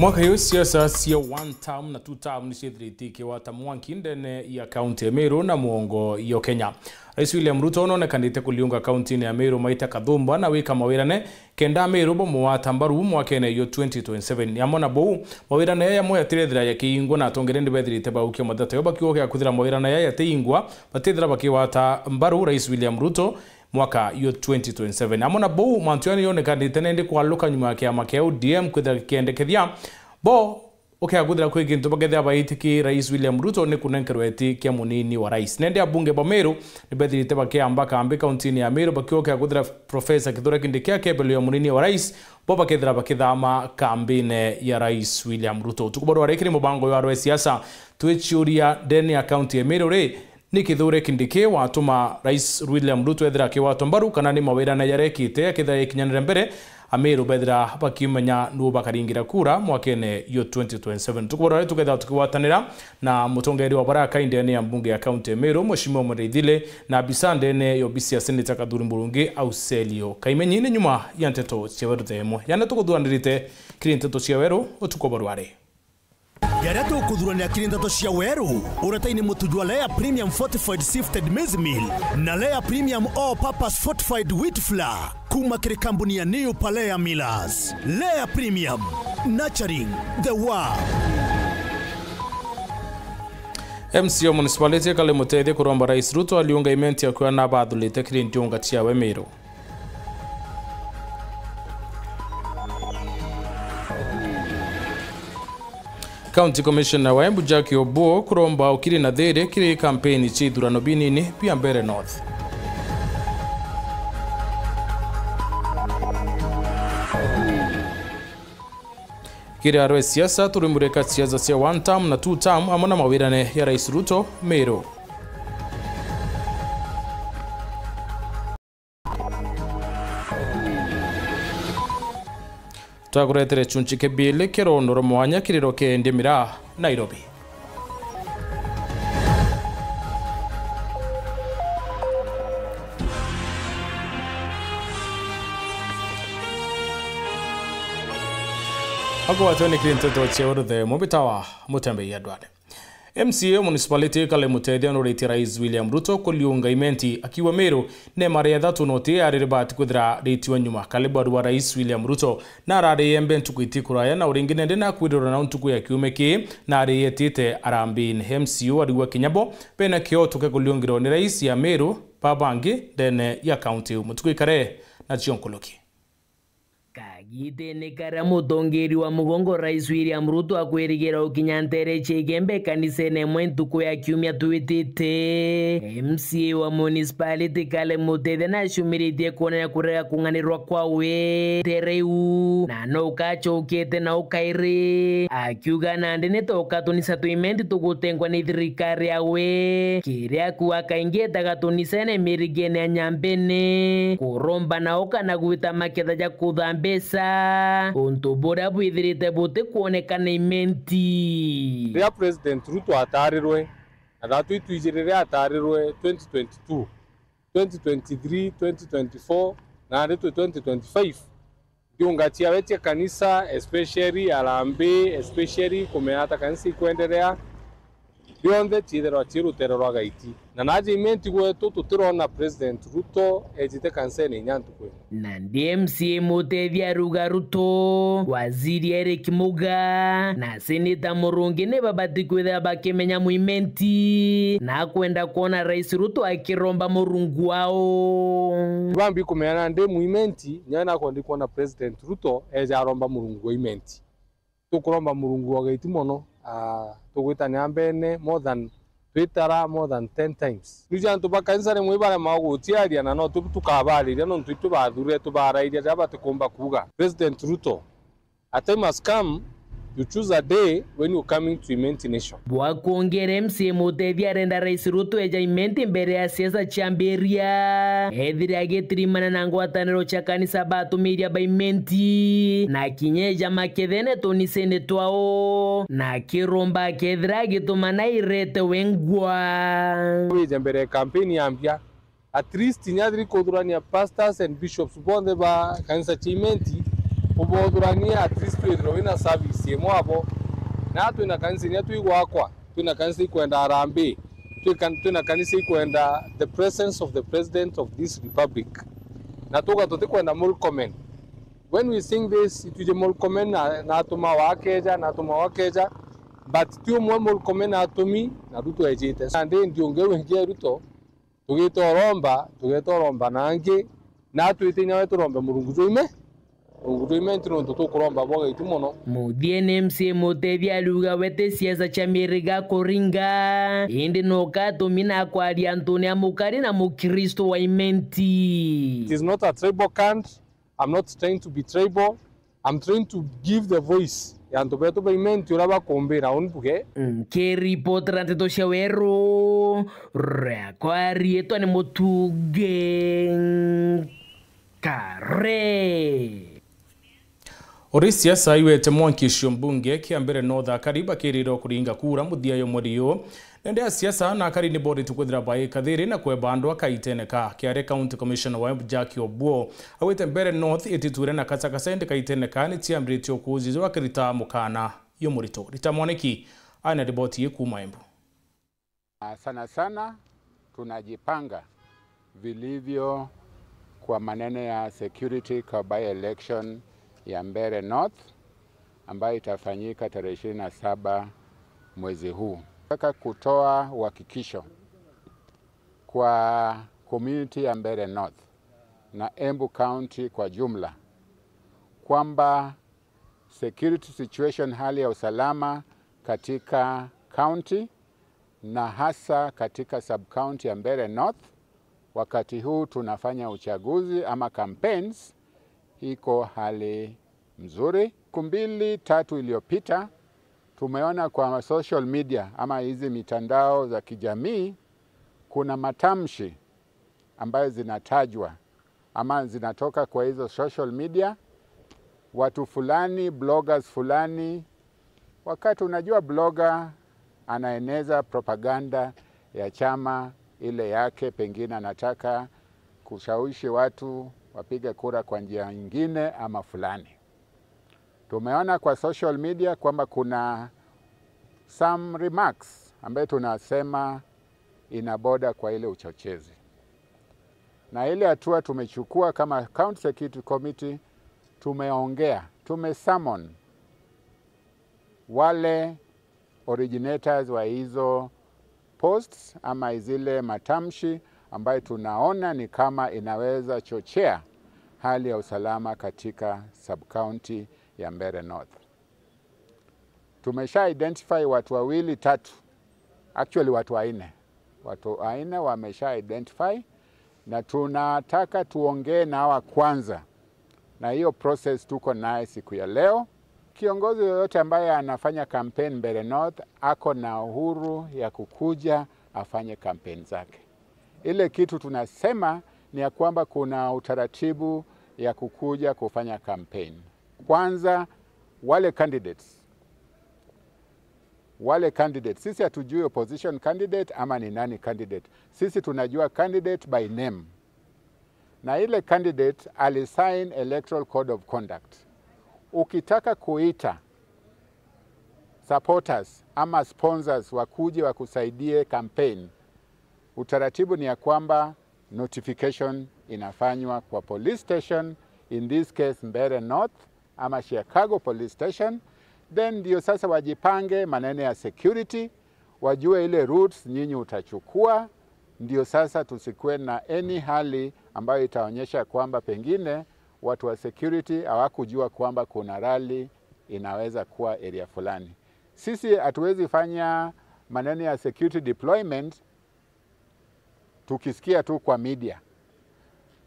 Mwaka yu siasa siya one term na two term ni shedriti ke wata mwanki ndene ya kaunti ya Meru na muongo yo Kenya. Rais William Ruto onekandite kuliunga kaunti ya Meru maita kadhumba na wika mawirane kenda Meru bo muwata mbaru mwakene yo 2027. Yamona bou mawirane ya moya tirethira ya kiingwa na tongerende bethirite baukio madata yoba kiwo ya kuthira mawirane ya teingwa batethira bakiwata mbaru Rais William Ruto mwaka yo 2027. Amona bou mantuani onekandite nende kwaluka nyuma yake ya makeo DM kuthira kiendekethia bo agudira kwigintu bagethia baitiki Rais William Ruto ni kunenkerweti kia munini wa rais nende abunge ba Meru ni bethirite bakiamba kambi kaunti ya Meru agudira Professor Kithure Kindiki akebelio munini wa rais bo bakethira bakithama kambine ya Rais William Ruto tukuboro arekiri mubango ya arwe siasa twichuria deni ya kaunti ya Meru re ni Kithure Kindiki watuma Rais William Ruto ethira kiwato mbaru kana ni mawira na yarekite akithira ikinyanire mbere Ameru bethira bakimenya nuo bakaringira kura mwakene yo 2027 tukubora tuketha tukiwatanira na mutongeri wa baraka indene ya mbunge ya kaunti ya Meru Mheshimiwa Mureithile na bisandene yo bisi ya Senator Kadhuri Murungi Auselio Kaimenyine nyuma ya nteto cieweru themo yana tukuthuanirite kiri nteto cieweru utukoborware Yara tukudhurania kiri nteto cieweru urataini mutujua Lea Premium Fortified Sifted Maize Meal na Lea Premium All Purpose Fortified Wheat Flour kuma kiri kampuni ya New Palea Millers. Lea Premium, nurturing the world. MCO Municipality kale mutethie kuromba Rais Ruto aliunga imenti ya kwa na bathulite kiri ntiunga ciawe Meru. County Commissioner wa Embu Jackie Obuo kuromba ukiri na there kiri kampeni chithurano binini pia mbere North. Kiri arwe siasa turimureka siasa cia one term na two term amona mawirane ya Rais Ruto Meru. Twakuretere chunchike bile kirondo mwanya kiriro kende mira Nairobi. Ako watoni kirinteto cieweru the mubitawa mutembe yadwane. MCA Municipality kale mutethia no reti Rais William Ruto kuliunga imenti akiwa Meru ne maria thatu noti ariribati kuthira reti wa nyuma kale badu wa Rais William Ruto na rade yembe ntukuiti kuraya na uringine ndena kwidoro na ntuku ya kiumeki na ariyetite arambin MCA wadiwa Kinyabo pena kio tuke kuliungiro ni Rais ya Meru Pabangi dene ya county mutuku ikare na chionkoloki. Kagite ne karamutongeri wa mugongo Rais William Ruto akwirigera ukinyantere chegembe kanisene mwentuko ya kiumia tuitite MCA wa municipality kale mutete na shumirite kona ya kurega kunganirwa kwawe tereu na no kachokete na ukaire akiuga nande netoka tunisa tuimendi tukutengwa ni thirikari yawe kiria kuwa kaingeta gatunisene mirigene ya nyambene kuromba na oka na gwita maketha ja kuthambesa unto bora bwithirite bote kuonekana imenti Ria President Ruto atarirwe adatu itwijirire atarirwe 2022 2023 2024 na reto 2025 kiunga chia wetia kanisa especially Arambe especially kumeata kanisa kuendelea bionde chidero chirutero rwagaiti na naje imenti gwetu tutirona President Ruto ejite kansene nyantukwe na DMCA mutethia ruga Ruto waziri Eric Muga na Senator Murungi ne babati kwetha bakimenya muimenti na kwenda kuona Rais Ruto akiromba murungu wao bambi kumeana nde muimenti nyana kwa ndikuona President Ruto eja aromba murungu imenti tukuromba murungu wagaiti mono tugwita nyambene more than 10 times. Nija ntubakanisa remwe bara magutiaria na no tukabariria no ntuitu bathure tubarairia jabate komba kuga President Ruto a time has come you choose a day when you coming to imenti nation. Bwa kuongere MCA mutethia renda Rais Ruto eja imenti mbere ya siasa chamberia ethiri agetirimana na ngwataniro cha kanisa batumiria ba imenti na kinyeja makethene tonisene twao na kiromba kethira gitumana irete wengwa weja mbere campaign yambia at least nyadri kodurania pastors and bishops bonde ba kanisa chimenti ubodurania at least twithirwo service imwe abo na twina kanisa ni twigwakwa twina kanisa kwenda Harambee twina kanisa kwenda the presence of the president of this republic na tuga tutikwenda Murkomen. When we sing this ituje Murkomen na tuma wakeja but tio mwe Murkomen atumi na Ruto ejite ande ndio ngewe Ruto tugetoromba nange na twitinya wetu rombe Murungu joime ntironto tukuromba boga itumuno muthie MC Muteithia aluga wete siasa cha miriga kuringa indi noka tumina kwaria Antonia Mukari na Mukristo wa imenti. It is not a tribal cant. I'm not trying to be tribal. I'm trying to give the voice yanto beto ba imenti uraba kombera onbuge ke report ranteto shawero rekwari eto ni mutuge kare ori siasa iwete Mwankisho mbunge kiambere North kariba kiriro kuringa kura muthiayo muriyo nende siasa na kari ni bodi tukwithira bai kathiri na kwebandwa akaiteneka kiare county commissioner wa Jackie Obuo awete mbere North ititure na katsakasende kaiteneka ni tiamritio kuzizo akirita mukana yo murito ritamwaneki ana riboti yekuma Embu. Sana tunajipanga vilivyo kwa maneno ya security kwa by election ya Mbeere North ambayo itafanyika tarehe 27 mwezi huu. Nataka kutoa uhakikisho kwa community ya Mbeere North na Embu County kwa jumla kwamba security situation, hali ya usalama katika county na hasa katika sub-county ya Mbeere North wakati huu tunafanya uchaguzi ama campaigns iko hali mzuri. 2-3 iliyopita tumeona kwa social media ama hizi mitandao za kijamii kuna matamshi ambayo zinatajwa ama zinatoka kwa hizo social media, watu fulani, bloggers fulani. Wakati unajua blogger anaeneza propaganda ya chama ile yake, pengine anataka kushawishi watu wapige kura kwa njia nyingine ama fulani. Tumeona kwa social media kwamba kuna some remarks ambaye tunasema inaboda kwa ile uchochezi. Na ile hatua tumechukua kama County Security Committee, tumesummon wale originators wa hizo posts ama zile matamshi ambayo tunaona ni kama inaweza chochea hali ya usalama katika sub-county ya Mbeere North. Tumesha identify watu 2-3, actually watu 4. Watu 4 wamesha identify na tunataka tuongee na hawa kwanza. Na hiyo process tuko naye siku ya leo. Kiongozi yoyote ambaye anafanya campaign Mbeere North ako na uhuru ya kukuja afanye campaign zake. Ile kitu tunasema ni ya kwamba kuna utaratibu ya kukuja kufanya campaign. Kwanza wale candidates, sisi hatujui opposition candidate ama ni nani candidate. Sisi tunajua candidate by name. Na ile candidate alisign Electoral Code of Conduct. Ukitaka kuita supporters ama sponsors wakuje wakusaidie campaign, utaratibu ni ya kwamba notification inafanywa kwa police station, in this case Mbeere North ama Chicago Police Station. Then ndio sasa wajipange maneno ya security, wajue ile routes nyinyi utachukua, ndio sasa tusikue na any hali ambayo itaonyesha kwamba pengine watu wa security hawakujua kwamba kuna rally inaweza kuwa area fulani. Sisi hatuwezi fanya maneno ya security deployment tukisikia tu kwa media.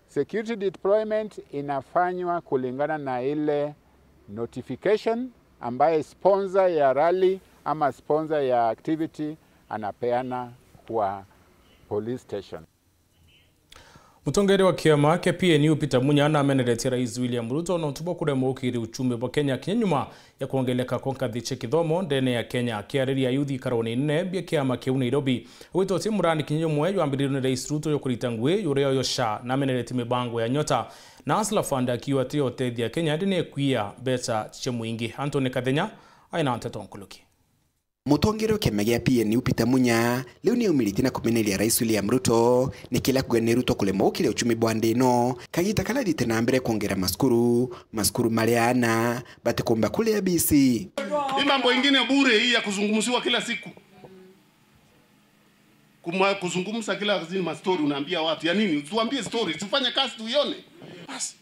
Security deployment inafanywa kulingana na ile notification ambaye sponsor ya rally ama sponsor ya activity anapeana kwa police station. Mutongere wa kiama kia PNU Peter Munya na ameneretia Rais William Ruto na utubo kuremo ukiri uchumi wa Kenya kinyuma ya kuongeleka kwa kathi kithomo ndene ya Kenya kiariria yuthi karoni 4 bia kiama kiu Nairobi wito timurani kinyumwe yambiriro ni Rais Ruto yokuritangwe yurio yosha na amenereti mibango ya nyota na Asla Fund akiwa tio tethi Kenya ndine kuia beta chemuingi. Antony Kathenya aina antetonkuluki. Mutongero kemegea PNU Peter Munya leo ni umiliti na kumenelia Rais William Ruto ni kila kugane Ruto kulemo kile uchumi bwande no kagita kala dite na mbere kuongera maskuru mariana bate komba kule ya BC. Hii mambo ingine bure hii ya kuzungumziwa kila siku. Kuzungumza kila zini story unaambia watu ya nini? Tuambie story, tufanye kazi tuione. Basi.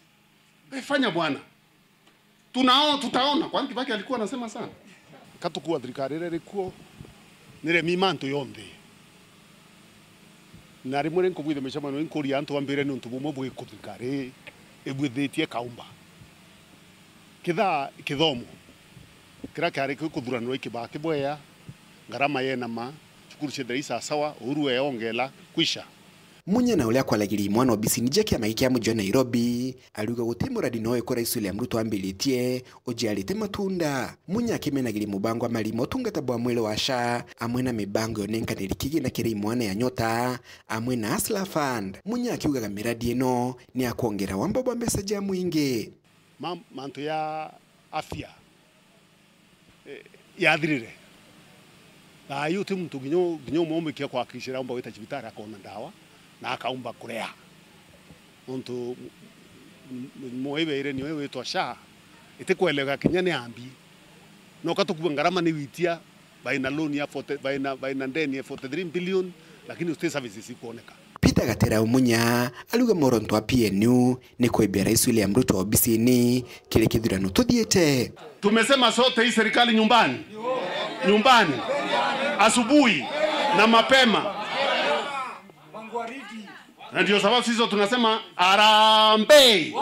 Fanya bwana. Tutaona kwani Kibaki alikuwa anasema sana. Katukuwa thirikari rere kuo nire mimanto yonde nari mwere nkubwithe mechamano inkuri antu ambire ni untu bumwe bwe kuthirikari ebwithetie kaumba kithomo kira kari kuthuranwa Kibaki bweya ngarama yena ma chukuru chedra isa sawa uruwe ongela kwisha. Munya na ule akwalagiri mwana wa BC nije kia magikia mujwa Nairobi aluga gutemuradi noe kwa Rais William Ruto ambilitie ojialite matunda. Munya akimenagiri mubango amalimo tungatabwa mwele wa SHA amwe na mibango yonenkaniri kigina kiri mwana ya nyota amwe na Asla Fund. Munya akiugaga miradi eno ni akuongera wambobo mbesa jamu inge manto ya afya ya dhirire na yuti mtu ginyo mombe kia kwa kishira umba weta chibitara akona ndawa na akaumba kurea onto moebe ire niwe wetu SHA itekwelega kinyane ambi no katukuwa ngarama ni witia baina loan ya baina ndeni ya 43 billion lakini state services ikuoneka. Peter Gatera Umunya aluga moronto wa PNU ni kuibia Rais William Ruto wa BC ni kile kithurano tuthiete. Tumesema sote hii serikali nyumbani asubuhi na mapema. Na ndio sababu sisi tunasema Harambee.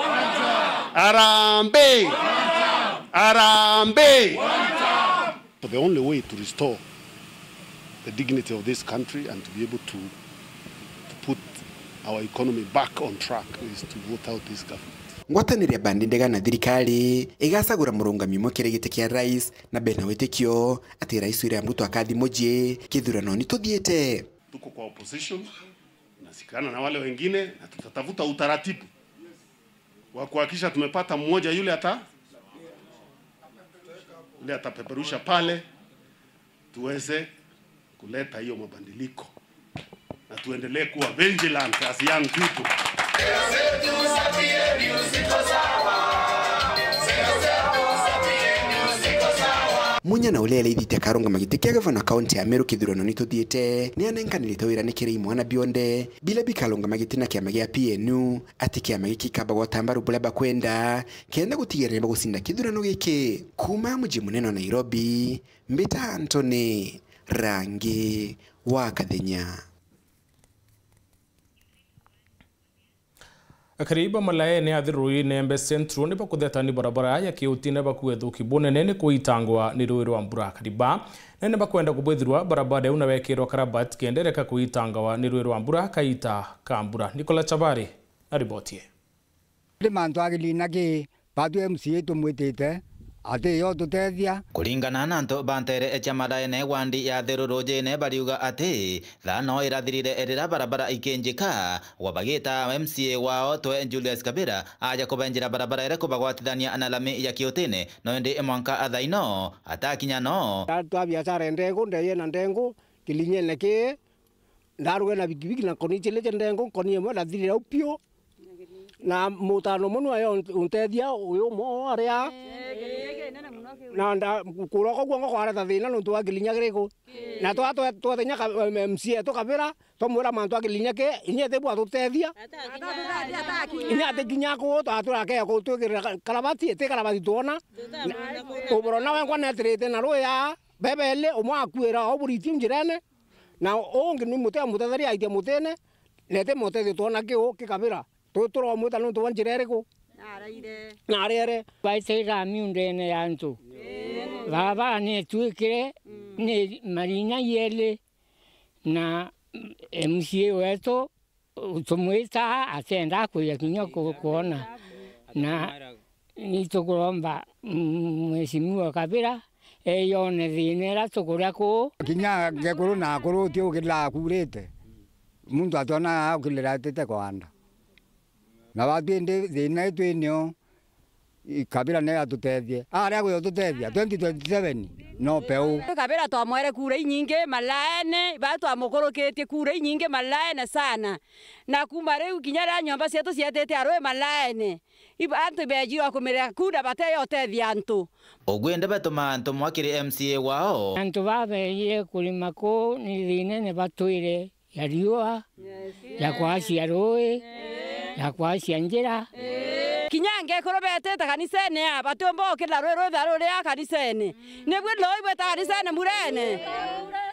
Harambee. Harambee. The only way to restore the dignity of this country and to be able to put our economy back on track is to vote out this government. Ngwatanĩria bandi ndega na thirikari igasagura murungami mwekere gite kia rais na bena wetekio ati Rais William Ruto akathi moje kithurano ni tuthiete. Tuko kwa opposition nasikana na wale wengine na tutatafuta utaratibu wa kuhakikisha tumepata mmoja yule atapeperusha pale tuweze kuleta hiyo mabadiliko na tuendelee kuwa vigilant as young people. Munya na ule leithite karonga magitekia gavana county ya Meru kithurano ni tuthiete ni anenkanirite wira ni kiri mwana bionde bila bikalonga magitina kia magia PNU ati kia magiki kaba gotamba rubula bakwenda kenda gutigirira bagusinda kithurano giki kuma muji muneno Nairobi mbita Antony Rangi wa Kathenya. Kariba malaye ne athirui nembe centro ne bakudeta ni barabara ya kiutine bakuethu kibone nene kuitangwa ni ruiro ambura kariba nene bakwenda kubwethirwa barabara una wekirwa karabat kendereka kuitangwa ni ruiro ambura kaita kambura. Nicola Chabari na ripotie le mandwagili nage badu MCA tumwetete ate yo tutethia kulingana na nto bantere echamada ene wandi ya theroje ne bariuga ate thano irathirire erira barabara ikenjika wabagita MCA wao to Julius Kabira aja kubenjira barabara ere kubagwatithania analami ya kiotene no ndi emwanka athaino atakinya no twa biashara ndego ndeye na ndengo kilinye neke ndaruga na bigibigi na konichele ndengo koniye mo na thirira upio na mutano muno ayo untethia uyu mo aria na nda kuroko gwo ngwara tathina no twagilinya grego na twatenya MCA to Kabira to mwira mantu agilinya ke inyete bwa tutethia inyate kinya ko twatura ke ko twigirira karabati ete karabati tuona uboro na wengwa netrete na roya bebele umwa akwira oburiti njirene na onge ni mutethari aite mutene nete mutethio tuona ke o ke Kabira toro muta no tuwan jirereko narere baise ga miundene yantu baba ne tuikire ne marina yele na MCA wetu tumwita atenda kuya kinya kuona na nitukuromba Mheshimiwa Kabira yone thina tukuria ku kinya gekuru na kuru tio kila kurete muntu atona akilira tete kwanda na batinde thina twinio Kabira ne atutethie aria gwe tutethia 2027 no peu Kabira twamwere kura nyingi malaene batu amukoroketie kura nyingi malaene sana na kuma riu kinya ra nyomba cietu cietete aroe malaene ibantu bejira kumira kura bateyo tethia antu ogwende betuma antu mwakiri MCA wao antu babeire kulima ko ni thine ne batwire ya riua ya kwacia roi ya kwacia njira kinyange korobete ta kanisene abatombo kila rero dharo ya kanisene nebwe loiwe ta kanisene murene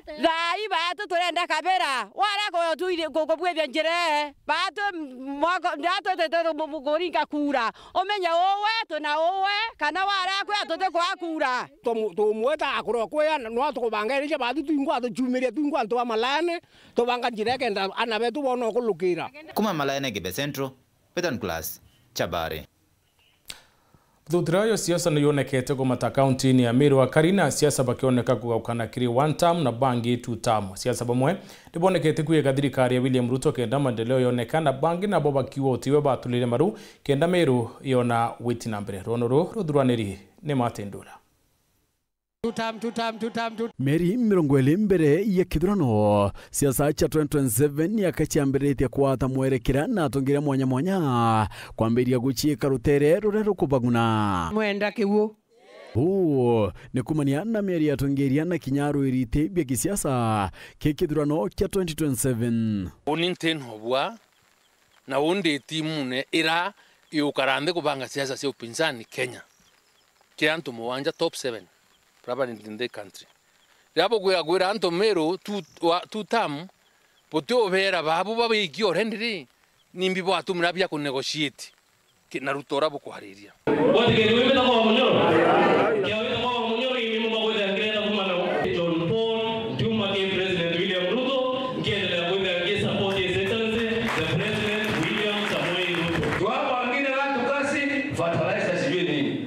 dai bato turenda Kabira wala ko tuire ko bwebya njere bato mwako ndato te mugoringa kura omenya owe to na owe kana wala ko atote kwa kura to mweta akuro ko ya no to bangaire batu tuingwa to chumeria tuingwa to malane to banga njire kenda anabe tu bono ko lukira kuma malane gibe centro Petan class Chabari. Thuthirayo siasa niyonekete kumata kaunti ya Meru Karina siasa bakioneka kugaukana kiri 1 term na bangi 2 term siasa bamwe ndibonekete kuyega thirikari ya William Ruto kenda maendeleo yonekana bangi na boba kiwo tiwe batulire maru kenda Meru yona witi na mbere ronoro ruthurwaniri ni matendura Meri mirongweli mbere ya kithurano siasa cha 2027 yakachiambiritie kwata mwerekera na atongira mwanya kwambiria guchiika rutere rurero kubaguna mwenda kiwu ni kumania na meri ya tongeria na kinyaru irite bya kisiasa kithurano cha 2027 uninten hobwa na unde timune ira yukarande kubanga siasa cia upinzani Kenya kiantu muwanja top 7 in the country. Rapo gwira anto Meru tu term potio vera babu babiki orendiri nimbi bo atumira bya ku negotiate kina Ruto rabo kuhariria John Paul Juma President William Ruto ngiendelea kwenda ngesa support his excellency the president William Samoei Ruto wapo wengine watu kasi fertilizer sijui nini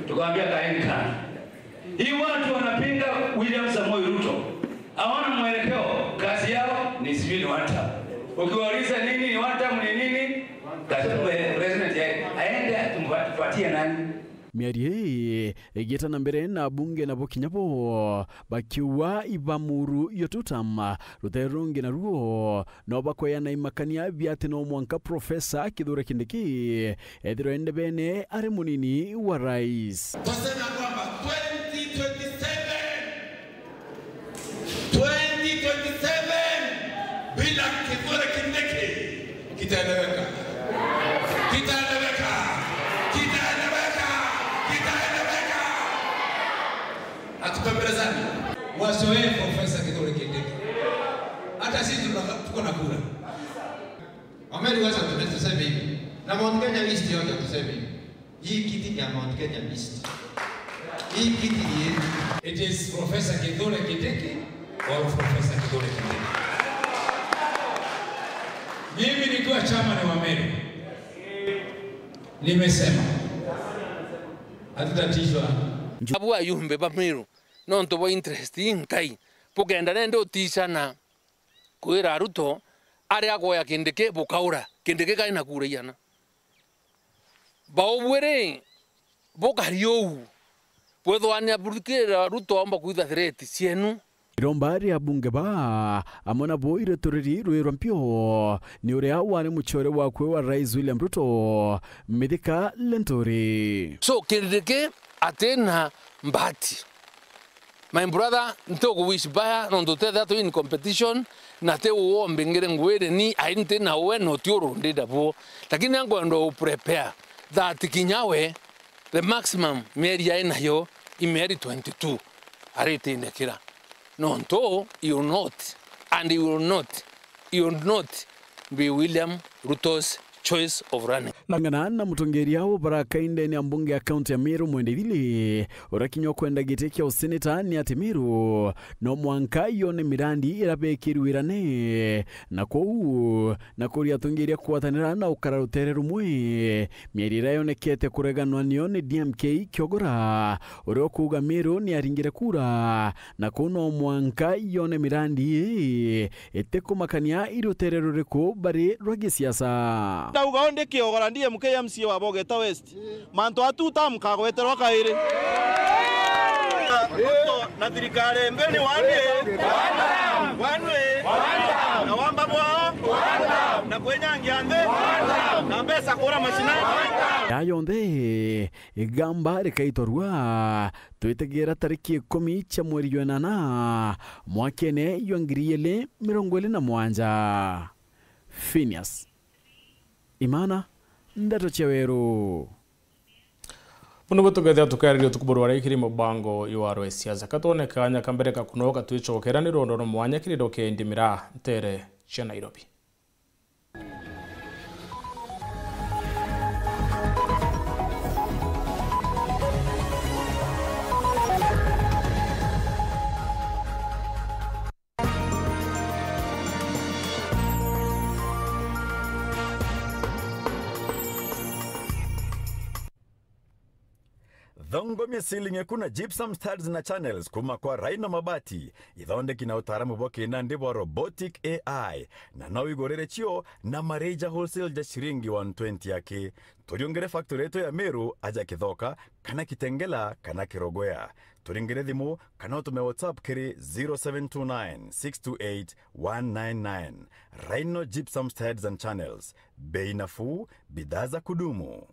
tukamwambia kaenka hii watu wanapinga William Samoei Ruto hawana mwelekeo kazi yao ni sivili wata ukiwauliza nini ni wata nini kazi president aende tumpatie nani miarie egeta na mbere na bunge na bokinyabo bakiwa ibamuru yotutam ruterunge na ruo no bakoya na imakania byate no mwanka profesa Kithure Kindiki ediro ende bene ari munini wa rais twasema kwamba 2027 bila Kithure Kindiki kitaeleweka atupembelezani wazoee profesa Kithure Kindiki hata sisi tuko na kura Ameri wacha tuseme hivi na Mount Kenya list yote tuseme hivi hii kiti ya Mount Kenya list hii kiti ni it is Professor Kithure Kindiki or Professor Kithure Kindiki mimi nikiwa chama ni wa Meru nimesema hatutatishwa abu ayumbe ba Meru nonto bo interesting kai pugenda nende utisana kwira Ruto ari agoya Kindiki bukaura Kindiki kai na kure yana baobwere bokario puedo anya burikira Ruto amba kuitha threat cienu irombari ya bunge ba amona boire toreri rwero mpyo ni urea wale muchore wa kwe wa rais William Ruto Mithika Lenturi so Kindiki atena mbati my brother ntoko wish baya no te that in competition na te uombe ngere ngwere ni ainte na we no tioro ndida bo lakini yango ndo prepare that kinyawe the maximum meri ya nayo imeri 22 arete indekira no nto you not and you will not be William Ruto's choice of running. Nangana na mutongeria hao Baraka Inde ni mbunge ya kaunti ya Meru Mwendithili urakinywa kwenda gite kia useneta ni ati Meru no mwanka yone mirandi irabekirwirane na kou na kuria tungeria kwatanira na ukararutere rumwe mierira yonekete kureganwa nione DMK Kyogora urio kuga Meru ni aringire kura na kuno mwanka yone mirandi etekumakania irutere ruriku bari rwagi siasa Dauga onde Kyogora ndiye MKMC wa Bogeta West manto atuta mukagweterwa kaire na thirikari mbeni wanwe na wamba bwa na kwenyangia nde na mbesa kura mashina yayonde igamba rekaitorwa twetegera tariki 10 cha mweri wa nana mwakene yongiriele 27 Phineas Imana ndato cheweru Muno gutugethia tukaririo tukuburwa ikiri mubango iwaro siasa katone kanya kambere kakunoka twicokera ni rondo mwanya kirido ke ndimira ntere cha Nairobi. Dhongo mesilinge kuna gypsum studs na channels kuma kwa Rhino Mabati ithonde kina utaramu boke na ndibo robotic AI na nawe igorere chio na mareja wholesale ja shiringi 120 yake turiongere factory yetu ya Meru aja kithoka kana kitengela kana kirogwea turingere thimu kana utume WhatsApp kiri 0729628199 Rhino gypsum studs and channels bei nafuu bidhaa za kudumu.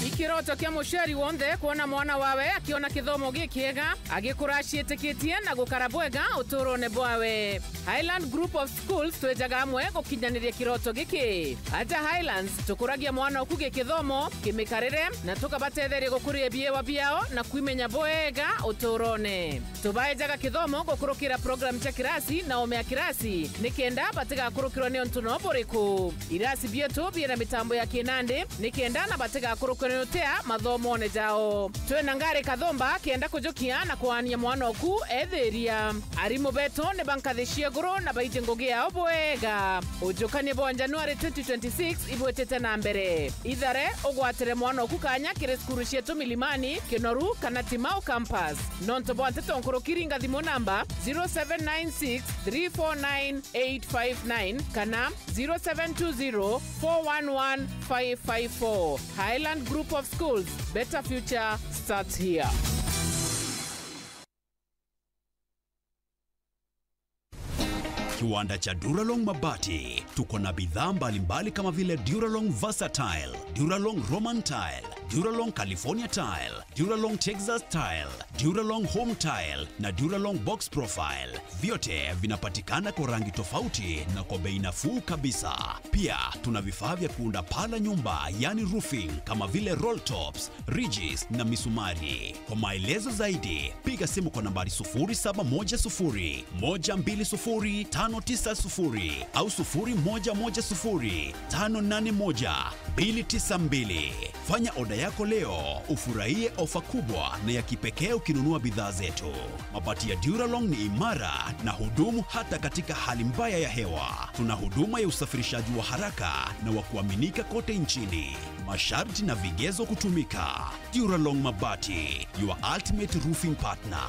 Ikiroto kia mushari wonde kuona mwana wawe akiona kithomo gikiega agikurashi etikitie na gukarabwega uturone bwawe. Highland Group of Schools twejaga amwe gukinyaniria kiroto giki. Aja Highlands tukuragia mwana ukuge kithomo kimikarire na tukabatetheria gukuria biewa biao na kwimenya bwega uturone. Tubaejaga kithomo gukurukira program cha kirasi na omea kirasi nikenda batiga kurukirwa ni ontuno buriku. Irasi bietu biena mitambo ya kinande nikenda na batiga kurukirwa tea mathomo ne jao twena ngare kathomba kienda kujukia na kuania mwana oku etheria arimu beto ne bankathishia goro na baije ngogia obwega ujukani bo January 2026 ibwetete na mbere ithare ogwatere mwana oku kanya kire skuru cietu Milimani Kinoru kana Timau campus nonto bonte tonkoro kiringa thimo namba 0796349859 kana 0720411554 Highland Group of Schools, better future starts here. Kiwanda cha Duralong Mabati tuko na bidhaa mbalimbali kama vile Duralong Versatile, Duralong Roman Tile, Duralong California Tile, Duralong Texas Tile, Duralong Home Tile na Duralong Box Profile. Vyote vinapatikana kwa rangi tofauti na kwa bei nafuu kabisa. Pia tuna vifaa vya kuunda pala nyumba yani roofing kama vile roll tops, ridges na misumari. Kwa maelezo zaidi piga simu kwa nambari 0710 120 590 au 0110 581 292. Fanya oda yako leo ufurahie ofa kubwa na ya kipekee ukinunua bidhaa zetu. Mabati ya Duralong ni imara na hudumu hata katika hali mbaya ya hewa. Tuna huduma ya usafirishaji wa haraka na wa kuaminika kote nchini. Masharti na vigezo kutumika. Duralong Mabati, your ultimate roofing partner.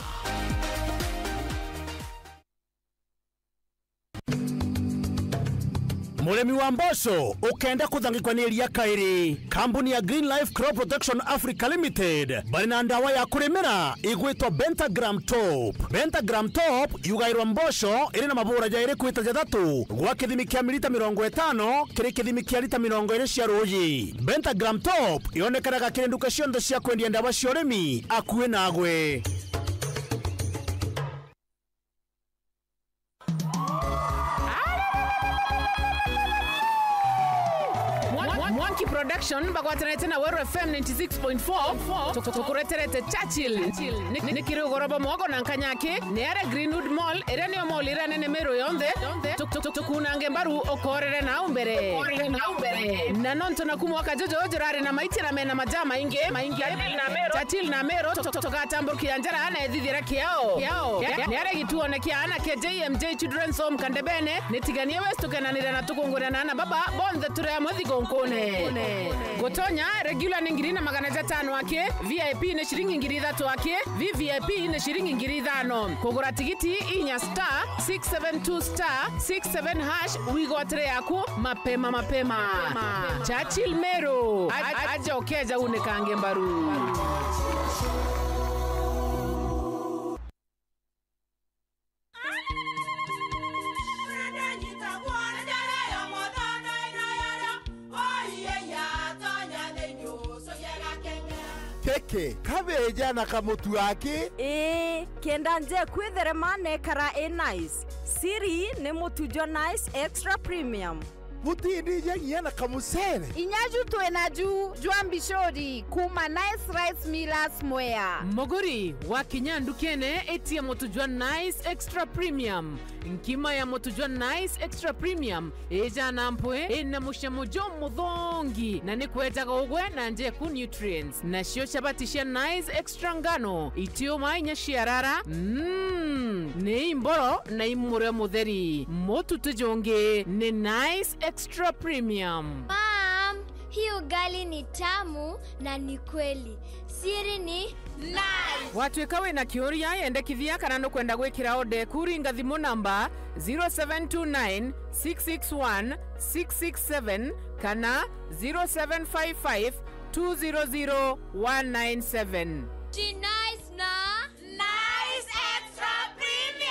Muremi wa mboco ukenda kuthangikwa ni iria kairi kampuni ya Green Life Crop Protection Africa Limited bari na ndawa ya kurimira igwitwa Bentagram Top. Bentagram Top yugairwa mboco iri na mabura jairi kwita jathatu gwa kithimi kia milita 50 kiri kithimi kia lita 20 cia ruyi. Bentagram Top yonekanaga kiri nduka cionthe cia kwendia ndawa cia urimi akuhi nagwe. Monkey Production production bagwatanete na Wero FM 96.4 tukureterete Churchill nikiri ugoroba mwogo na nkanyake nere Greenwood Mall erenio mall irane mero yonde tukunange mbaru okorere na umbere na nonto na kumwaka jojo jorari na maiti na mena majama inge Churchill na mero tukatambukia njara na edhithira kiao nere gituone kiana ke JMJ Children's Home Kandebene nitiganie westu kenanira na tukungurana na baba bonde ture ya mwethi gonkone gotonya regular ni ngiri na magana 500 wake VIP ni shilingi ngiri 3 wake VVIP ni shilingi ngiri 5 kugura tikiti inya star 672 star 67 hash wigotre yako mapema Churchill Mero aje okeja unekange mbaru. Keke kabeja na kamutu wake kenda nje kwithere mane kara nice siri ne mutujo nice extra premium mutindi je na kamusere inyaju twenaju juambishori kuma nice rice millers mwea mogori wa kinyandu kene etia mutujwa nice extra premium nkima ya mutujwa nice extra premium eja nampwe ena mushamujo mudhongi na nikweta ugwe na nje ku nutrients na shio chabatisha nice extra ngano itio mainya shiarara ne imboro na imure mutheri motutujonge ne nice extra premium. Mom, hii ugali ni tamu na ni kweli. Siri ni nice. Watu ikawe na kioria yendekithia kana no kwenda gwikira ode kuringa thimu namba 0729 661 667 kana 0755 200 197. Ti nice na nice extra premium.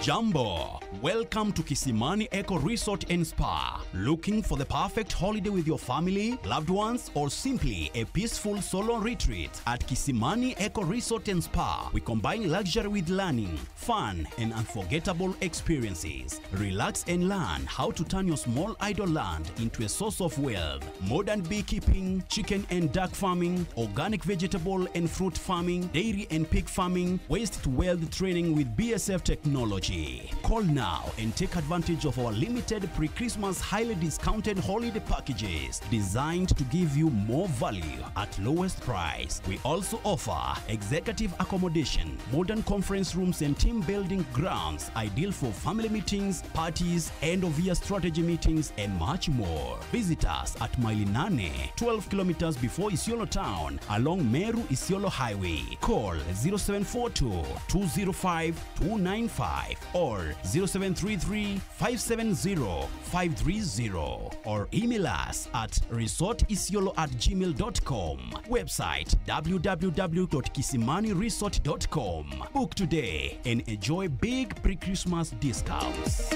Jumbo, welcome to Kisimani Eco Resort and Spa. Looking for the perfect holiday with your family, loved ones, or simply a peaceful solo retreat? At Kisimani Eco Resort and Spa, we combine luxury with learning, fun, and unforgettable experiences. Relax and learn how to turn your small idle land into a source of wealth. Modern beekeeping, chicken and duck farming, organic vegetable and fruit farming, dairy and pig farming, waste to wealth training with BSF technology. Call now and take advantage of our limited pre-Christmas highly discounted holiday packages designed to give you more value at lowest price. We also offer executive accommodation, modern conference rooms and team building grounds ideal for family meetings, parties, end-of-year strategy meetings and much more. Visit us at Mailinane, 12 kilometers before Isiolo town along Meru Isiolo Highway. Call 0742 205 295 or 0733 570 530 or email us at resortisiolo@gmail.com. Website www.kisimaniresort.com. Book today and enjoy big pre-Christmas discounts.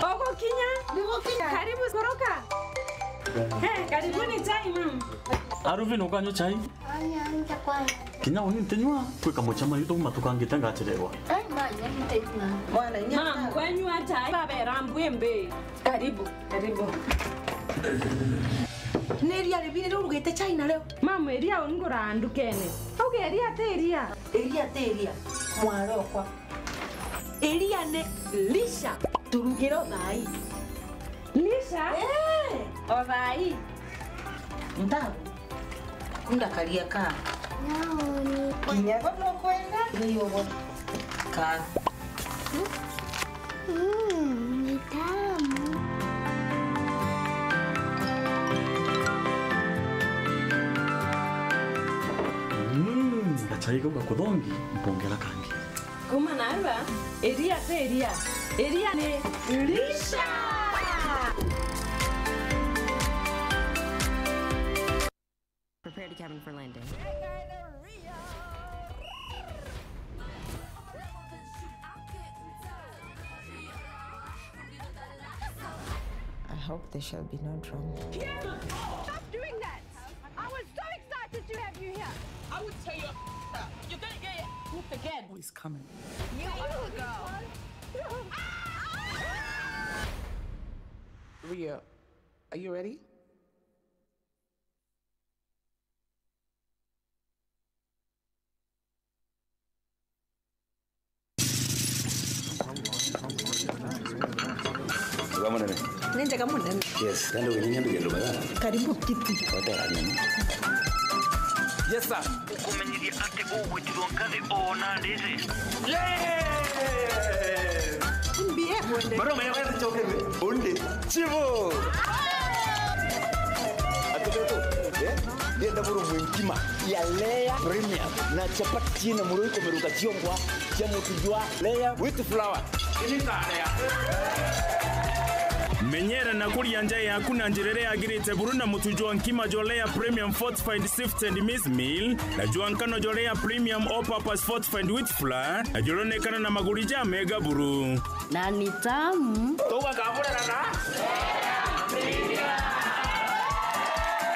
Ogo Kinya, karibu koroka. Karibuni chai mama. Aruvi nukanywa chai? Kinya unitenywa kweka mochama yuto matukangite ngacherewa. Mama, kwanywa chai baba rambwembe. Karibu. Neria ribire rugete chai na leo. Mama, eria ungora ndukene. Auge eria teria. Eria mwarokwa. Eria ne lisha turugiro dai. Lisha? Orai. Ndabu. Kunda kalia ka. Naoni. Kinya gono kwenda niyogo. Ka. Ni tamu. Gachai ko gakodongi mpongela kangi. Kuma naiba? Eria teria. Eria ne lisha. Prepare to cabin for landing. I hope there shall be no drama. Stop doing that! I was I would tell you, you're gonna get hooked again. Oh, he's coming. You go. Ria, are you ready? Nenda kama nani? Yes, ndio wenyewe ndio ndio bana. Karibu kiti. Hotel nini? Yes sir. Ukumenyiria ate uwetirwa kale ona ndizi. Mbie mwende. Baro mwenye wewe chokewe. Onde. Chivo. Ndienda buru mwingima ya Lea Premium na chapati china muroi komeruka chiongwa cha mutujwa Lea with flour. Ini tarea. Menyera na kuria nja yaku na njirere yagirite buru na mutujwa nkima jolea premium fortified sifted maize meal na juankano jolea premium all purpose fortified wheat flour na jolonekana na magurija mega buru Na ni tamu. Toka kabura na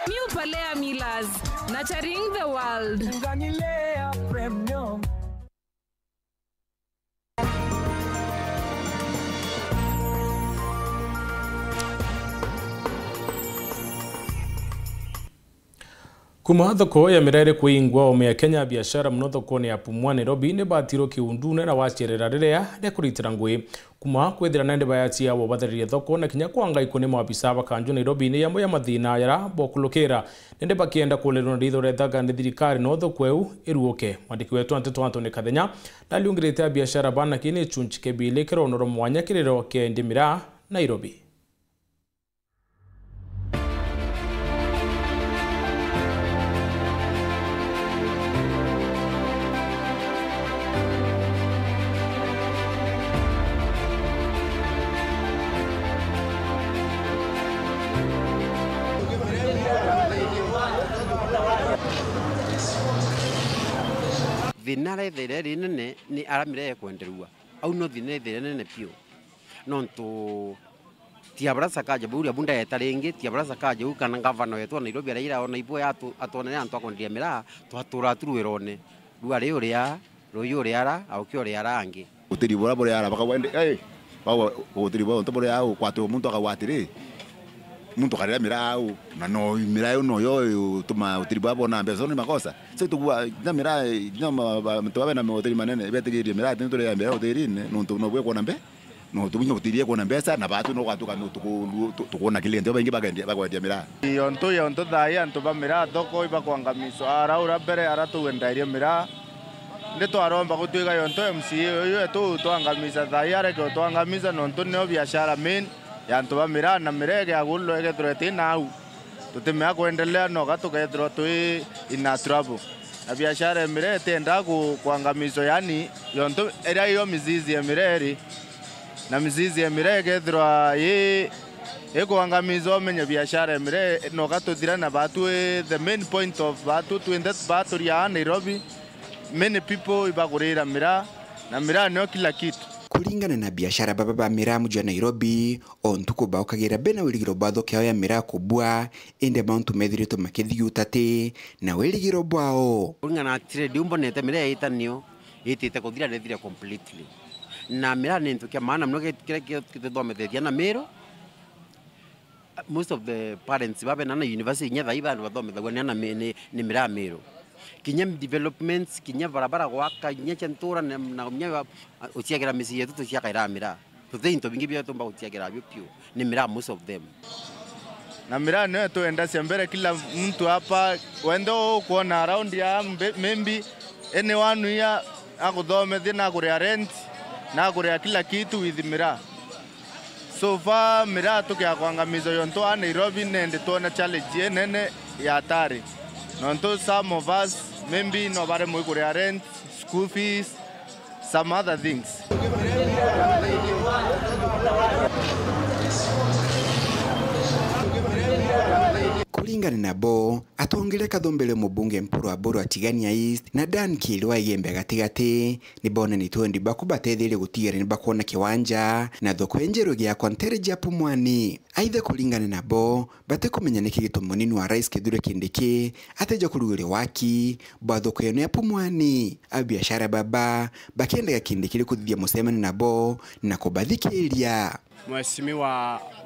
New Palea Millers, nurturing the world. Lea Premium. Kuma thoko ya mirere kuingwa ome ya Kenya biashara mno thoko ya Pumwa Nairobi ne batiro kiundune na wacherera riria de kuritira ngui kuma kwethira nende bayati ya wabathiriria thoko na kinya kwanga ikone maabisa bakanju Nairobi ne yamo ya mathina yara bokulukira nende bakienda kulerwa ritho rethaga ni thirikari no thoko eu iruoke mwandiki wetu Antoni Kathenya ndaliungirite biashara bana kini chunchike bile kironoro mwanya kiriro ke Ndimira Nairobi. Thinare thire rinene ni aramire kwenderua au no thine thire nene pio nonto tiabrasa kaje buri abunda yetarengi tiabrasa kaje ukana gavana yetu Nairobi araira ona ipo yatu atone antu akondia mira twatura turuirone ruare uria royo uria au kio uria rangi utiri bora bora ara baka wende bawa utiri bora nto bora au kwatu muntu akawatire muntu karira mira au na no mira yo no yo tuma utiri bora na mbezo ni makosa sasa tukua na mira na mtu wabe na utiri manene betegiri mira tinto ya mira utiri no nto no bwe kona mbe no tubunyo utirie kona mbesa na batu no kwatu kanu tukona client baingi bagendia mira yonto thai antu ba mira thoko iba kwangamiso ara ura bere ara tuendairie mira ndeto aromba kutuiga yonto MCA yo etu tuangamisa thai ara ke tuangamisa nonto ne biashara main yanto ba mira na mirege agullo ege tureti nau tutemea kuendelea no gatukethro tu ina trouble na biashara mire tenda kuangamizo yani yonto era yo mizizi ya mireri na mizizi ya mirege thro ye kuangamizo menye biashara mire no gatuthira na batu the main point of batu to in that batu ya Nairobi many people ibagurira mira na mira no kila kitu kulingana na biashara baba ba mira mji wa Nairobi ontuko baokagira bena wirigiro batho kya ya mira kubwa inde bantu methirito makithiutate na wirigiro bwao kulingana na trade umbonete mira itanio itite kuthira nethira completely na mira ni ntukia maana mno kile kitithomethia na miro most of the parents babe na university nyatha iba ndo bathomethagwa ni mira miro kinya developments kinya barabara gwaka kinya chentura na nya uciagira misi yetu tuciakaira mira tuthinto bingi bia tumba uciagira byo pio ni mira most of them na mira no tuenda mbele kila mtu hapa wendo kuona around ya maybe anyone ya akuthomethia na kuria rent na kuria kila kitu with mira so far mira tukia kwangamizo yonto a Nairobi nende tuona challenge nene ya hatari nonto some of us maybe no bare mo kuria rent school fees some other things kulingana nabo atongere kathombele mubunge mpuru wa Buru Atigania East na Dan Kilwa Yembe gatigati ni bona ni twendi bakubatethire gutigire ni bakona kiwanja na thokwenjero gya kontereja Pumwani. Aidha kulingana nabo bate kumenya niki gitumunini wa Rais Kithure Kindiki ateja kurugire waki bathoko ya Pumwani. Abiashara baba bakenda Kindiki kuthithia musemani nabo na kubadhikiria.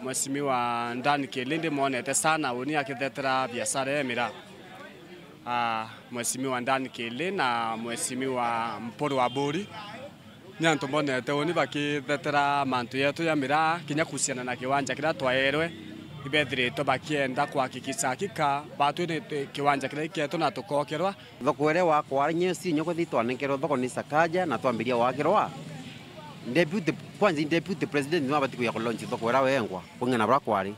Mheshimiwa Ndani Kilindi monete sana uni akithetera biashara ya miraa. Mheshimiwa Ndani Kilindi na Mheshimiwa Mpuru wa Buri nyanto monete uni bakithetera mantu yetu ya miraa kinya kusiana na kiwanja kira twaerwe ibethirito bakienda kuhakikisha hakika batu ni kiwanja kira kietu na tukokerwa thoko wa kwa nyesi nyoko thitwanenkerwa thoko ni Sakaja na twambiria wakirwa Deputy President no abati kuya kolonchi thoko era wengwa kungena bra kwari.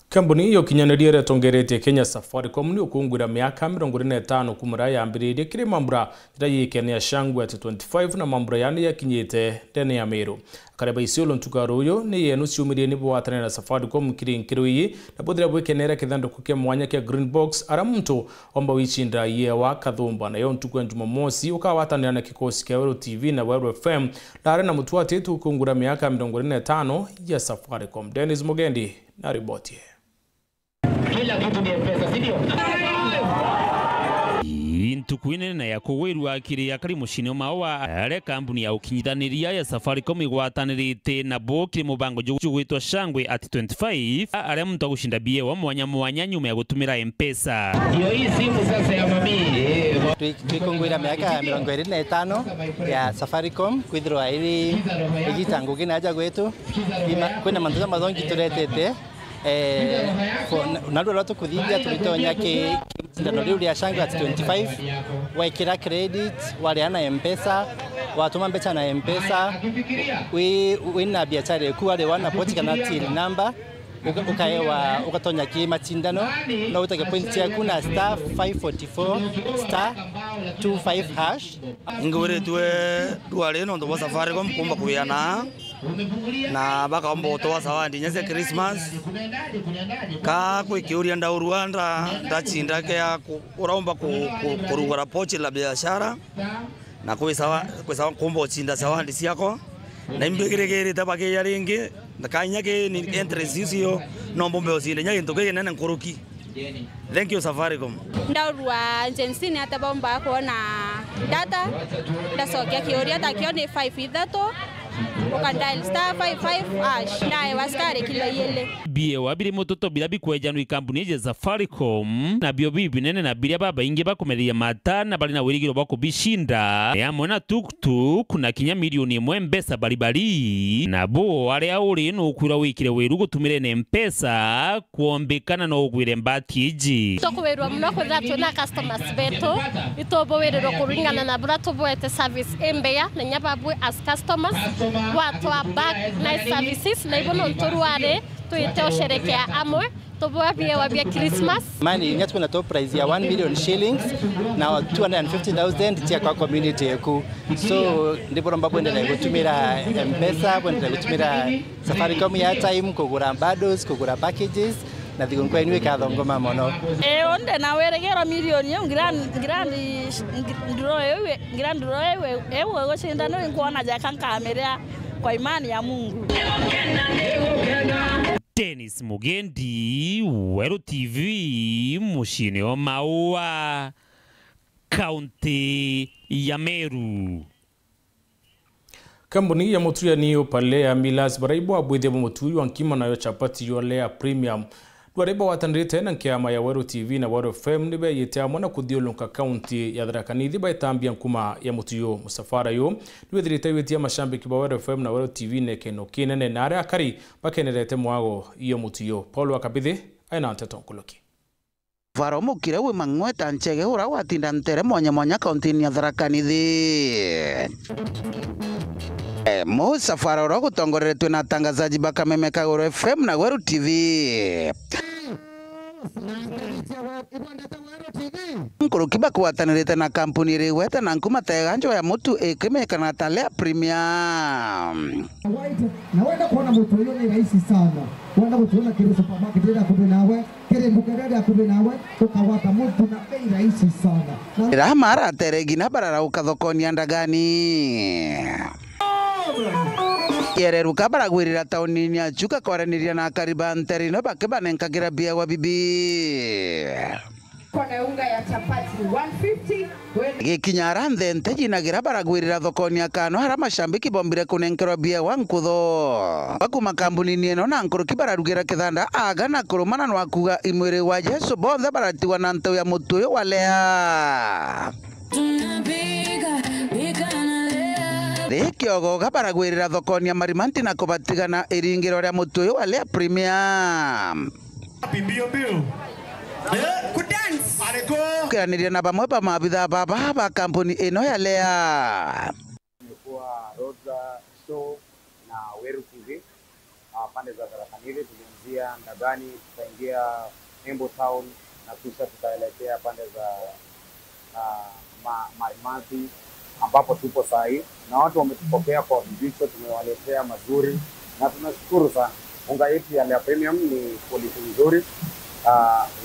Kambuni hiyo kinyanĩria retongeretie Kenya Safaricom ni ukungwira miaka 25 kumura yambiririe kiri mambura irayikenia shangwe at 25 na mambura yani yakinyite ndene ya Meru. Kareba isiolo ntukaro uyo ni yenu ciumirie ni bwatane na Safaricom kiri nkirui na bodira bwekenera kithanduku kia mwanya kia Green Box ara muntu omba wichinda yewa Kathumba na yo ntuku ya Jumamosi ukawatanira na kikosi kia Weru TV na Weru FM na na mutuate tu ukungwira miaka 25 ya Safaricom. Dennis Mugendi na ripoti. Kila kitu ni pesa, sivyo? Ntukuine na ya kuweru akiri akari mushine mawa are kampuni ya ukinyithaniria ya Safaricom igwatanirite na bokire mubango jugwitwa shangwe at 25 are muntu agushinda bie wa mwanya nyuma ya gutumira M-Pesa. Hiyo hii simu sasa ya mami twikungwira miaka 25 ya Safaricom kwithirwa iri igitangu kinaja gwetu kwina mantu mathongi turetete nalwo lwatu kuthithia tulitonya ki ndano riu ria shangwe at 25 waikira credit wariana M-Pesa watuma mbeca na M-Pesa wina biashara ku wale wana pochi kana till number ukaewa ukatonya ki machindano na utake points yaku na star 544 star 25 hash ingwire tuwe duale no ndo Safaricom kumba kuyana na baka ombo to sawandi nyese Christmas ka kwikiuria ndaurua ndachinda ke uraomba kurugura pochi la biashara na kwisawa kumba chinda sawandi siako na imbigirigiri tabake ya ringi ndakanya ke ni interest hiyo no bombe osinde nyake ntoke nene nkuruki. Thank you Safaricom. Ndaurua jensini hata bomba kuona data ndasokia kiuria takio ni 5 ithato ukadial star 55 hash nae wastare kilo yele bie wabiri mutoto bilabi kwejanu ikampuni ya Safaricom na bio bibi nene na bilia baba inge bakomeria mata na bali na wirigiro bako bishinda ya mwana tuktuk na kinya milioni M-Pesa balibali na bo wale auri no kwira wikire weru gutumire ne M-Pesa kuombekana no gwire mbatiji tokuwerwa muno kwithatu na customers beto itobo werero kuringana na brato boete service embeya na nyababwe as customers watu wa back nice services na ibono ntoruare tuiteo sherekea amwe tobwabia wabia Christmas mani nyatu na top prize ya 1 million shillings na 250,000 tia kwa community yeku so ndipo ambapo endelea kutumira M-Pesa endelea kutumira Safaricom ya time kugura bundles kugura packages na thigũnkũ ĩnu ĩkathongoma mũno onde na weregera milioni yo grand draw ewe gũcindano nkuona jaka kamera kwa imani ya Mungu. Dennis Mugendi, Weru TV, mushine wa Maua, kaunti ya Meru. Kampuni ya motuya niyo pale ya Milas baraibo abwithe motuyu wankima nayo chapati yolea premium. Dwareba watanrite na kiama ya Weru TV na Weru FM nibe yeteamwa na kuthiũlũka kaunti ya Tharaka Nithi baitambia nkuma ya mutuyo musafara yo niwethirite wetia mashambiki ba Weru FM na Weru TV nekeno kinene na aria akari bakenerete mwago iyo mutuyo. Paul Wakabithi aina nteto nkuluki Varo mukire we mangweta nchege ura watinda ntere mwanya kaunti ya Tharaka Nithi. Musafara ura gutongoreretwe na atangazaji Bakameme Kagoro FM na Weru TV. Nkurukiba kuwatanirite na kampuni riweta na nkuma teganjo ya mutu ikimekana Talea Premium. Nawenda kuona mtu huyo ni rahisi sana. Wanda kutuona kile supermarket ile akube nawe, kile mbukerere akube nawe, ukawata mtu na bei rahisi sana. Ramara teregi na barara ukathokoni andagani. Yereruka baragwirira taunini achuka kwaraniria na kariba nterino bakebanenkagira bia wa bibi. Kona unga ya chapati 150. Gikinyara nthente jinagira baragwirira thokoni akano hara mashambiki bombire kunenkerwa bia wa nkutho. Bakuma kambuni eno na nkuruki bararugira kithanda aga na kurumana nwakuga imwiri wa Yesu bonthe baratiwa na ntau ya mutu uyu walea. Rikiogo baragwirira thokoni ya marimanti na kubatigana iringiro ria mutu uyu walea Premium. Bio bio. Kudance. Kiraniria na bamwe ba mabitha baba kampuni ino ya Lea. Tumekuwa Roza Show na Weru TV. Pande za Tarakanile tulianzia Ndagani, tutaingia Embo Town na kisha tutaelekea pande za Marimanti ambapo tupo saa hii, na watu wametupokea kwa vijicho, tumewaletea mazuri na tunashukuru sana. Unga yetu ya Lea Premium ni quality nzuri.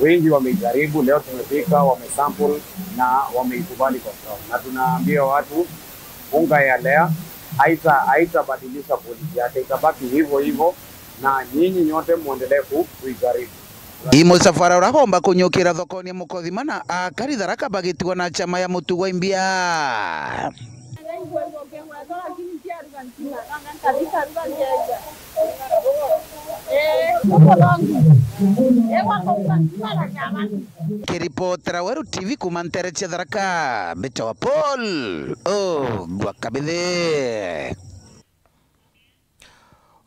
Wengi wameijaribu, leo tumefika, wamesample na wameikubali kwa sababu. Na tunaambia watu unga ya Lea haitabadilisha quality yake, itabaki hivyo hivyo, na nyinyi nyote muendelee kuijaribu. Musafara urahomba kunyukira thokoni mukothima na akaritharaka bagitiwa na chama ya mutu wa imbia. Kiripotera Weru TV kumantere Tharaka Beta wa Paul Gwakabithe.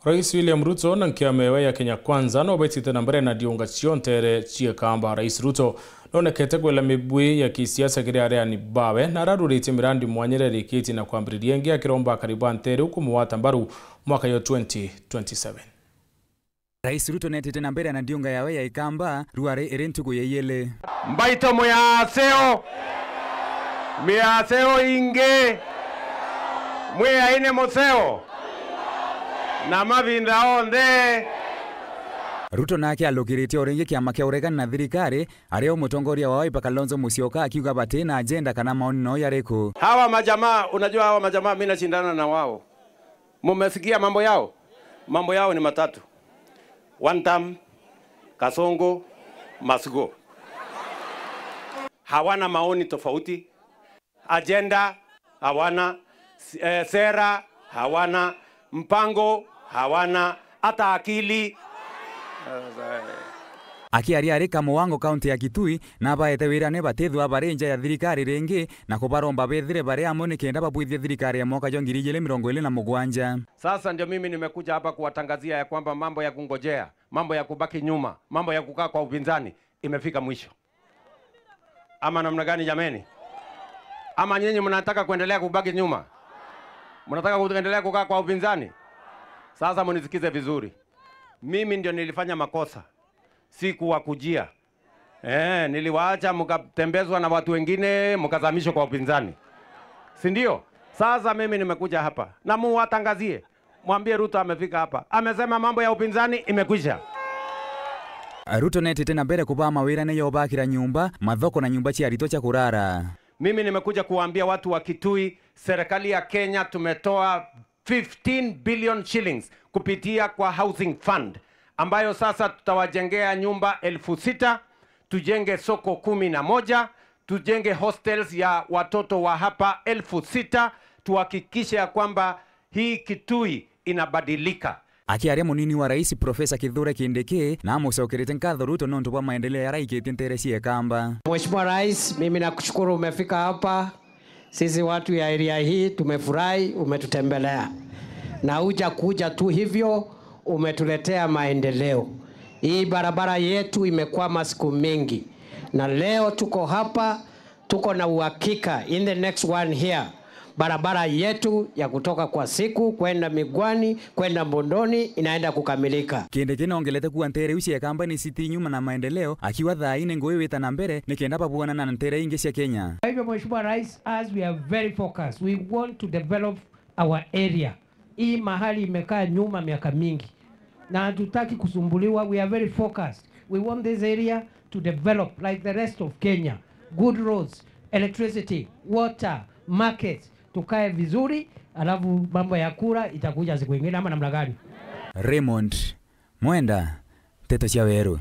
Rais William Ruto na nkiamewe ya Kenya Kwanza no betite na mbere na diunga chiontere chie kamba. Rais Ruto nonekete kwela mibui ya kisiasa kiri area ni bawe na rarurite mirandi mwanyere rikiti na kwambiririe ngia kiromba karibu antere ukumuwata mbaru mwaka yo 2027. Rais Ruto netete na mbere na diunga yawe ya ikamba ruare erentugo yeyele. Mbaito miaseo inge mwea ine moseo na mavinda onde. Ruto nake alogirite orenge kiama kia uregani na thirikari aria umutongoria wa Wiper Kalonzo Musyoka akiuga bati na agenda kana maoni no yareko. Hawa majamaa, unajua hawa majamaa mimi nashindana na wao. Mumesikia mambo yao? Mambo yao ni matatu. One term, Kasongo, must go. Hawana maoni tofauti. Agenda hawana, sera hawana, mpango hawana, hata akili. Akiaria arika muwango kaunti ya Kitui na baete wirane batethwa barenja ya thirikari rengi na kubaromba bethire bare amone kenda babwithie thirikari ya mwaka 2027. Sasa ndio mimi nimekuja hapa kuwatangazia ya kwamba mambo ya kungojea, mambo ya kubaki nyuma, mambo ya kukaa kwa upinzani imefika mwisho. Ama namna gani jameni? Ama nyinyi mnataka kuendelea kubaki nyuma? Mnataka kuendelea kukaa kwa upinzani? Sasa mnisikize vizuri. Mimi ndio nilifanya makosa. Siku wakujia. Niliwaacha mkatembezwa na watu wengine mkazamishwa kwa upinzani. Si ndio? Sasa mimi nimekuja hapa na muwatangazie. Mwambie Ruto amefika hapa. Amesema mambo ya upinzani imekwisha. Ruto netete na mbere kuba mawira ne yobakira nyumba, mathoko na nyumba ciarito cha kurara. Mimi nimekuja kuwaambia watu wa Kitui, serikali ya Kenya tumetoa 15 billion shillings kupitia kwa housing fund, ambayo sasa tutawajengea nyumba 6,000, tujenge soko 11, tujenge hostels ya watoto wa hapa 6,000, tuhakikishe ya kwamba hii Kitui inabadilika. Akiaria munini wa rais Profesa Kithure Kindiki na mucokerete nkatho Ruto nontu bwa maendeleo ya raikite nteresi kamba. Mheshimiwa Rais, mimi nakushukuru umefika hapa. Sisi watu ya area hii tumefurahi umetutembelea. Na huja kuja tu hivyo umetuletea maendeleo. Hii barabara yetu imekwama siku mingi. Na leo tuko hapa, tuko na uhakika in the next one here barabara yetu ya kutoka kwa Siku kwenda Migwani kwenda Mbondoni inaenda kukamilika. Kende kinaongelete kuwa ntere ucia kampani City nyuma na maendeleo akiwa thaine ngoi wita na mbere nikienda pabuana na ntere ingi cia Kenya. Kwa hivyo Mheshimiwa Rais, as we are very focused, we want to develop our area. Hii mahali imekaa nyuma miaka mingi na hatutaki kusumbuliwa. We are very focused. We want this area to develop like the rest of Kenya. Good roads, electricity, water, markets. Tukae vizuri, alafu mambo ya kura itakuja siku nyingine ama namna gani? Raymond Mwenda, Teto cia Weru.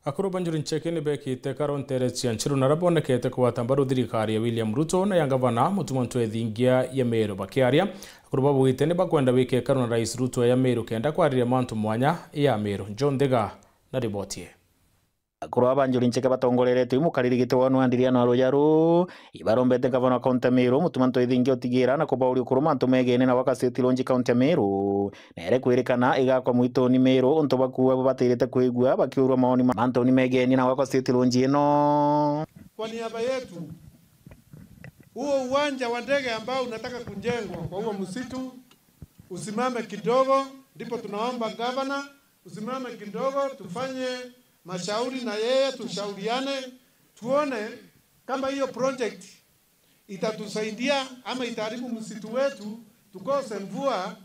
Akuru Banjuri Ncheke ni bekite karon tere cianchiru narabonekete kuwatambaru thirikari ya William Ruto na ya gavana mutumantu ethingia ya Meru bakiaria. Akuru babuite ni bakwenda wike karon Rais Ruto ya Meru kenda kwariria mantu mwanya ya Meru. John Dega na ribotie. Akuru Banjuri Ncheke batongorerete umukaririgite wanu andiriano arojaru ibarombete gavana kaunti Meru mutumantu ethingia otigira na kubauri ukuru mantu megene na wakaseti lonji kaunti Meru nere kwirikana igakwa mwito ni Meru onto bakuwa batirite kwigua bakiurwa maoni mantu ni megene na wakaseti lonji eno. Kwa niaba yetu huo uwanja wa ndege ambao unataka kujengwa kwa huo msitu usimame kidogo, ndipo tunaomba gavana usimame kidogo, tufanye mashauri na yeye, tushauriane tuone kama hiyo project itatusaidia ama itaharibu msitu wetu tukose mvua,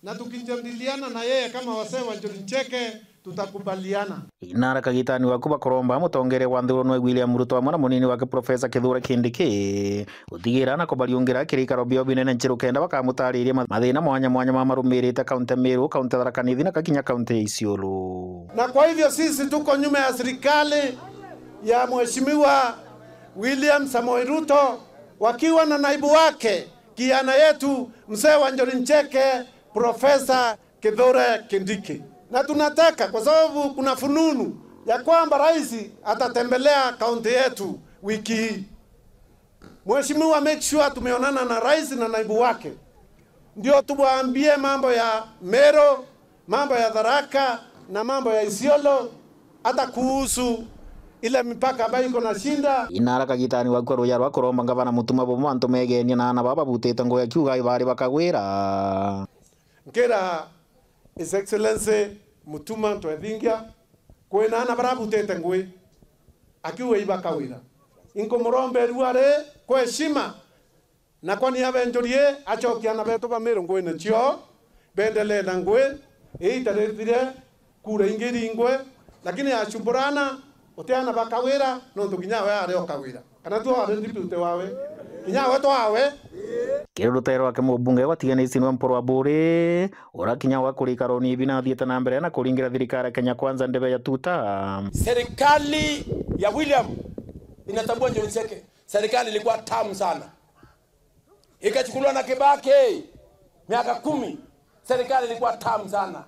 na tukijadiliana na yeye kama wasee wa Banjuri Ncheke tutakubaliana. Inara kagitani waku bakoromba mutongere wa Nthurunwe William Ruto amwe na munini wake Profesa Kithure Kindiki utigira na kubariungira kirikaro bio binene nchiru kenda bakamutariria mathina mwanya mwanya ma marumirite kaunti Meru, kaunti Tharaka Nithi na kakinya kaunti ya Isiolo. Na kwa hivyo sisi tuko nyuma ya serikali ya Mheshimiwa William Samoei Ruto wakiwa na naibu wake kijana yetu mzee wa Banjuri Ncheke Profesa Kithure Kindiki. Na tunataka kwa sababu kuna fununu ya kwamba rais atatembelea kaunti yetu wiki hii. Mheshimiwa, make sure tumeonana na rais na naibu wake, ndio tuwaambie mambo ya Meru, mambo ya Tharaka na mambo ya Isiolo, hata kuhusu ile mipaka ambayo iko na shinda. Inara kagitani waku roya rwa kuromba gavana mutuma bo mantu megenia na ana baba butete ngoya kiuga ibari bakagwira nkera His Excellency Mutuma twethingia kwena na barabu tete ngwe akiwe ibakawira inko murombe ruare kwa heshima na kwa niaba Banjuri achokia na beto ba Meru ngwe na chio bendele na ngwe itaretire kura ingiri ngwe lakini achumburana oteana bakawira no tukinya we are okawira kana tu are ndipute wawe kinya we to wawe Kirutero wake mubunge watiganisi ni Mporo wa Buri urakinya wa kurikaro ni bina thieta na mbere na kuringira thirikari Kenya Kwanza ndebe ya tuta. Serikali ya William inatambua Banjuri Ncheke. Serikali ilikuwa tamu sana, ikachukuliwa na Kibaki miaka 10. Serikali ilikuwa tamu sana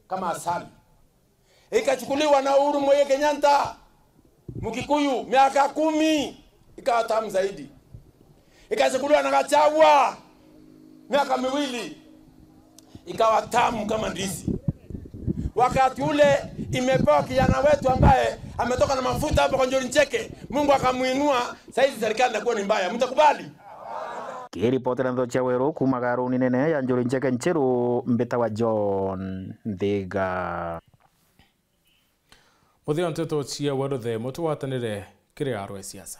kama asali, ikachukuliwa na Uhuru Muigai Kenyatta Mkikuyu miaka 10 ikawa tamu zaidi, ikachukuliwa na Gachagua miaka 2 ikawa tamu kama ndizi. Wakati ule imepewa kijana wetu ambaye ametoka na mafuta hapa kwa Banjuri Ncheke, Mungu akamuinua, saizi serikali inakuwa ni mbaya. Mtakubali? Kiripotera ndo cha Weru kuma garuni nene ya Banjuri Ncheke nchiru mbeta wa John Thiga. Muthia nteto cia Weru the mutu watanire kiri arwe siasa.